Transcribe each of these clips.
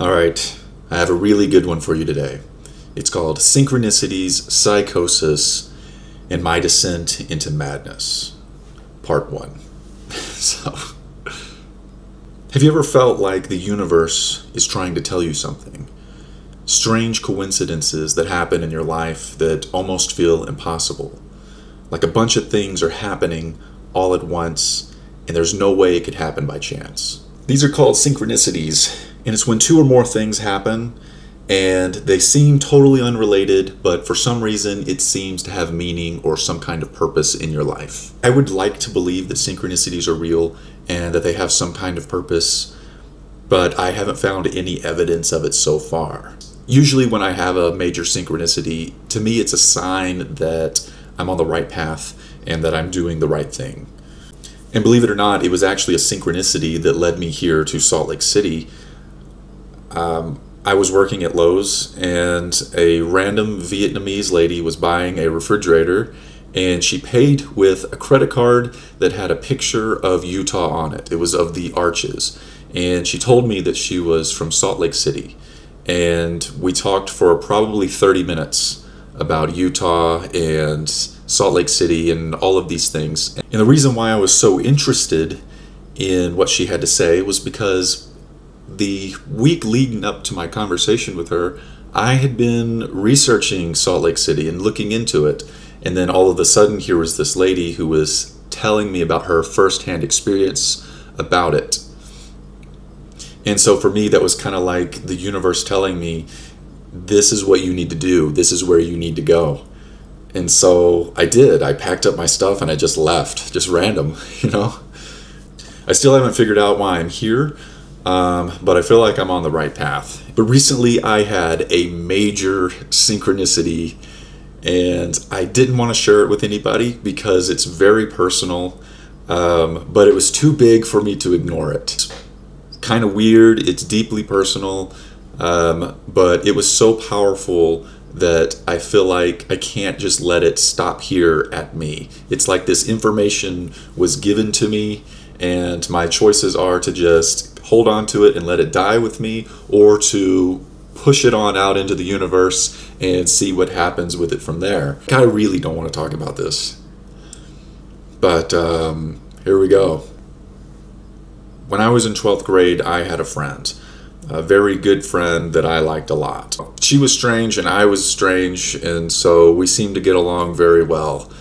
All right, I have a really good one for you today. It's called Synchronicities, Psychosis, and My Descent into Madness, Part 1. So, have you ever felt like the universe is trying to tell you something? Strange coincidences that happen in your life that almost feel impossible. Like a bunch of things are happening all at once, and there's no way it could happen by chance. These are called synchronicities, and it's when two or more things happen, and they seem totally unrelated, but for some reason it seems to have meaning or some kind of purpose in your life. I would like to believe that synchronicities are real and that they have some kind of purpose, but I haven't found any evidence of it so far. Usually when I have a major synchronicity, to me it's a sign that I'm on the right path and that I'm doing the right thing. And believe it or not, it was actually a synchronicity that led me here to Salt Lake City. I was working at Lowe's and a random Vietnamese lady was buying a refrigerator, and she paid with a credit card that had a picture of Utah on it. It was of the arches. And she told me that she was from Salt Lake City. And we talked for probably 30 minutes about Utah and Salt Lake City and all of these things. And the reason why I was so interested in what she had to say was because the week leading up to my conversation with her, I had been researching Salt Lake City and looking into it. And then all of a sudden here was this lady who was telling me about her firsthand experience about it. And so for me, that was kind of like the universe telling me, this is what you need to do. This is where you need to go. And so I did. I packed up my stuff and I just left, just random, you know. I still haven't figured out why I'm here, but I feel like I'm on the right path. But recently I had a major synchronicity, and I didn't want to share it with anybody because it's very personal, but it was too big for me to ignore it. Kind of weird, it's deeply personal, but it was so powerful that I feel like I can't just let it stop here at me. It's like this information was given to me, and my choices are to just hold on to it and let it die with me, or to push it on out into the universe and see what happens with it from there. I really don't want to talk about this, but here we go. When I was in 12th grade, I had a friend, a very good friend that I liked a lot. She was strange and I was strange, and so we seemed to get along very well.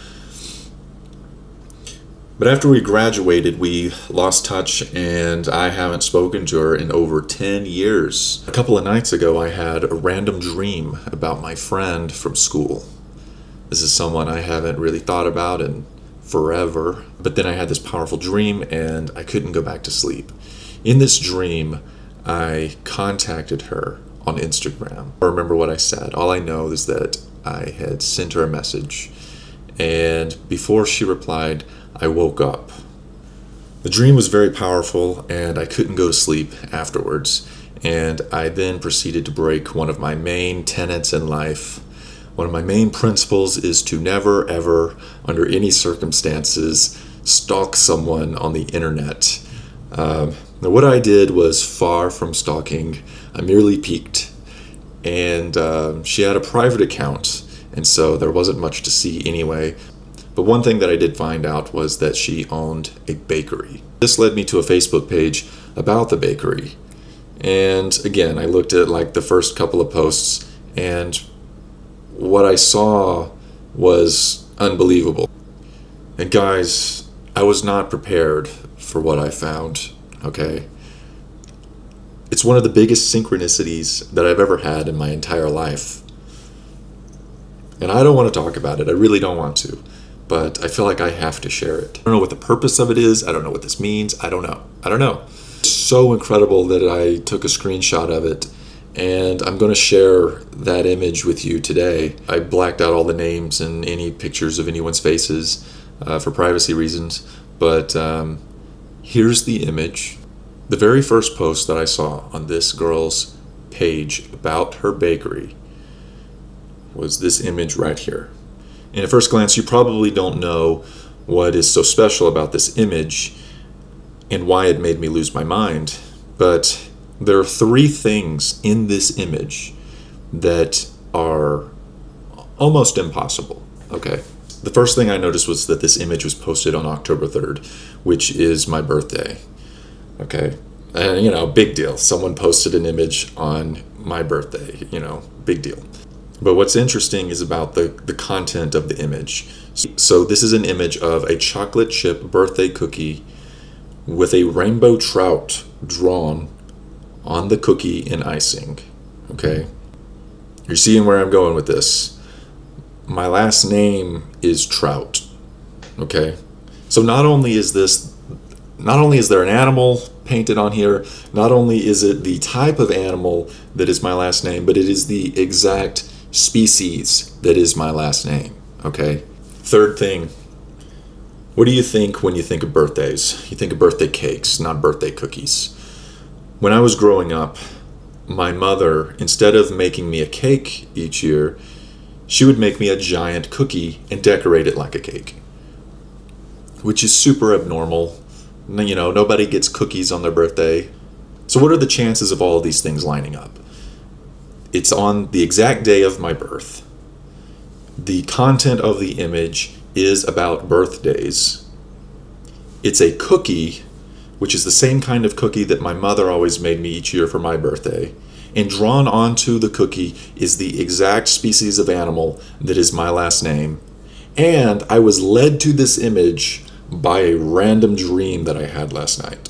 But after we graduated, we lost touch, and I haven't spoken to her in over 10 years. A couple of nights ago, I had a random dream about my friend from school. This is someone I haven't really thought about in forever, but then I had this powerful dream and I couldn't go back to sleep. In this dream, I contacted her on Instagram. I remember what I said. All I know is that I had sent her a message, and before she replied, I woke up. The dream was very powerful, and I couldn't go to sleep afterwards, and I then proceeded to break one of my main tenets in life. One of my main principles is to never, ever, under any circumstances, stalk someone on the internet. Now, what I did was far from stalking. I merely peeked, and she had a private account, and so there wasn't much to see anyway. But one thing that I did find out was that she owned a bakery. This led me to a Facebook page about the bakery. And again, I looked at like the first couple of posts, and what I saw was unbelievable. And guys, I was not prepared for what I found, okay? It's one of the biggest synchronicities that I've ever had in my entire life. And I don't want to talk about it, I really don't want to, but I feel like I have to share it. I don't know what the purpose of it is, I don't know what this means, I don't know. It's so incredible that I took a screenshot of it, and I'm going to share that image with you today. I blacked out all the names and any pictures of anyone's faces for privacy reasons, but here's the image. The very first post that I saw on this girl's page about her bakery was this image right here. And at first glance, you probably don't know what is so special about this image and why it made me lose my mind, but There are three things in this image that are almost impossible, okay? The first thing I noticed was that this image was posted on October 3rd, which is my birthday, okay? And, you know, big deal. Someone posted an image on my birthday, you know, big deal. But what's interesting is about the content of the image. So this is an image of a chocolate chip birthday cookie with a rainbow trout drawn on the cookie in icing, okay? You're seeing where I'm going with this. My last name is Trout, okay? So not only is there an animal painted on here, not only is it the type of animal that is my last name, but it is the exact species that is my last name, okay? Third thing, what do you think when you think of birthdays? You think of birthday cakes, not birthday cookies. When I was growing up, my mother, instead of making me a cake each year, she would make me a giant cookie and decorate it like a cake, which is super abnormal. You know, nobody gets cookies on their birthday. So what are the chances of all of these things lining up? It's on the exact day of my birth. The content of the image is about birthdays. It's a cookie, which is the same kind of cookie that my mother always made me each year for my birthday. And drawn onto the cookie is the exact species of animal that is my last name. And I was led to this image by a random dream that I had last night.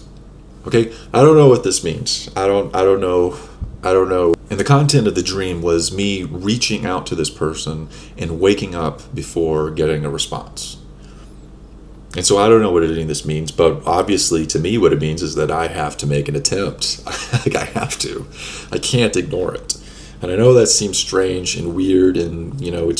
Okay, I don't know what this means. I don't know. And the content of the dream was me reaching out to this person and waking up before getting a response. And so I don't know what any of this means, but obviously to me what it means is that I have to make an attempt. Like I have to. I can't ignore it. And I know that seems strange and weird and, you know,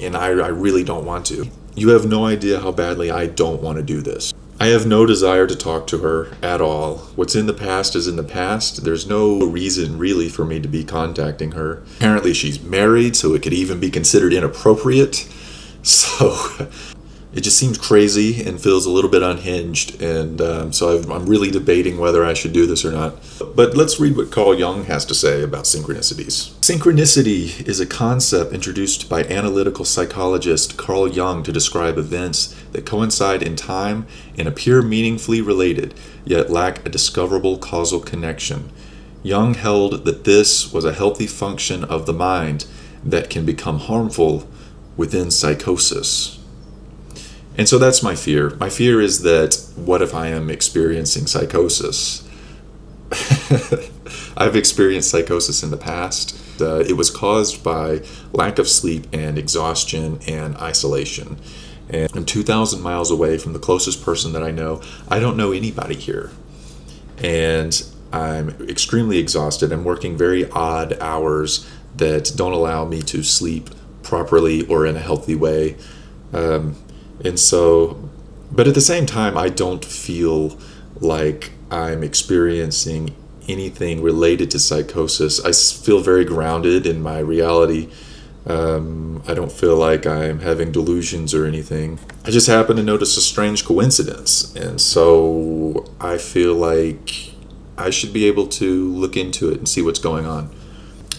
and I really don't want to. You have no idea how badly I don't want to do this. I have no desire to talk to her at all. What's in the past is in the past. There's no reason really for me to be contacting her. Apparently she's married, so it could even be considered inappropriate. So it just seems crazy and feels a little bit unhinged, and so I'm really debating whether I should do this or not. But let's read what Carl Jung has to say about synchronicities. Synchronicity is a concept introduced by analytical psychologist Carl Jung to describe events that coincide in time and appear meaningfully related, yet lack a discoverable causal connection. Jung held that this was a healthy function of the mind that can become harmful within psychosis. And so that's my fear. My fear is that what if I am experiencing psychosis? I've experienced psychosis in the past. It was caused by lack of sleep and exhaustion and isolation. And I'm 2,000 miles away from the closest person that I know. I don't know anybody here. And I'm extremely exhausted. I'm working very odd hours that don't allow me to sleep properly or in a healthy way. And so, but at the same time, I don't feel like I'm experiencing anything related to psychosis. I feel very grounded in my reality. I don't feel like I'm having delusions or anything. I just happen to notice a strange coincidence. And so I feel like I should be able to look into it and see what's going on.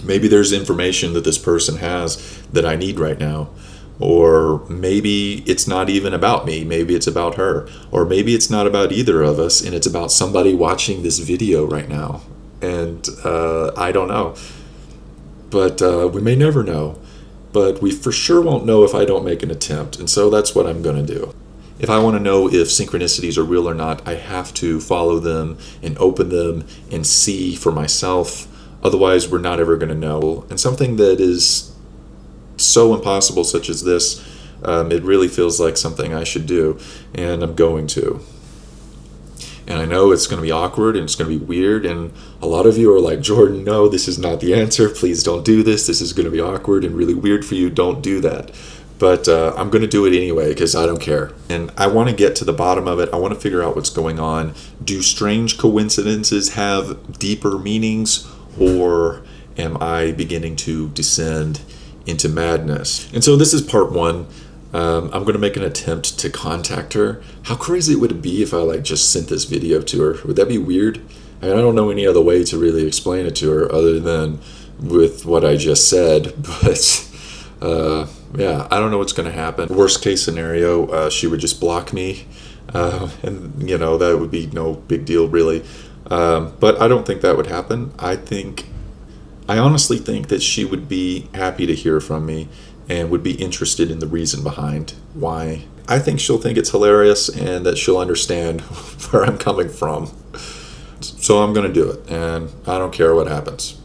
Maybe there's information that this person has that I need right now. Or maybe it's not even about me, maybe it's about her. Or maybe it's not about either of us and it's about somebody watching this video right now. And I don't know. But we may never know. But we for sure won't know if I don't make an attempt. And so that's what I'm going to do. If I want to know if synchronicities are real or not, I have to follow them and open them and see for myself. Otherwise, we're not ever going to know. And something that is so impossible such as this, it really feels like something I should do, and I'm going to. And I know it's going to be awkward and it's going to be weird, and a lot of you are like, Jordan, no, this is not the answer. Please don't do this. This is going to be awkward and really weird for you. Don't do that. But I'm going to do it anyway because I don't care. And I want to get to the bottom of it. I want to figure out what's going on. Do strange coincidences have deeper meanings, or am I beginning to descend into madness? And so this is part one. I'm going to make an attempt to contact her. How crazy would it be if I just sent this video to her? Would that be weird? I don't know any other way to really explain it to her other than with what I just said, but yeah, I don't know what's going to happen. Worst case scenario, she would just block me, and that would be no big deal really. But I don't think that would happen. I honestly think that she would be happy to hear from me and would be interested in the reason behind why. I think she'll think it's hilarious and that she'll understand where I'm coming from. So I'm going to do it, and I don't care what happens.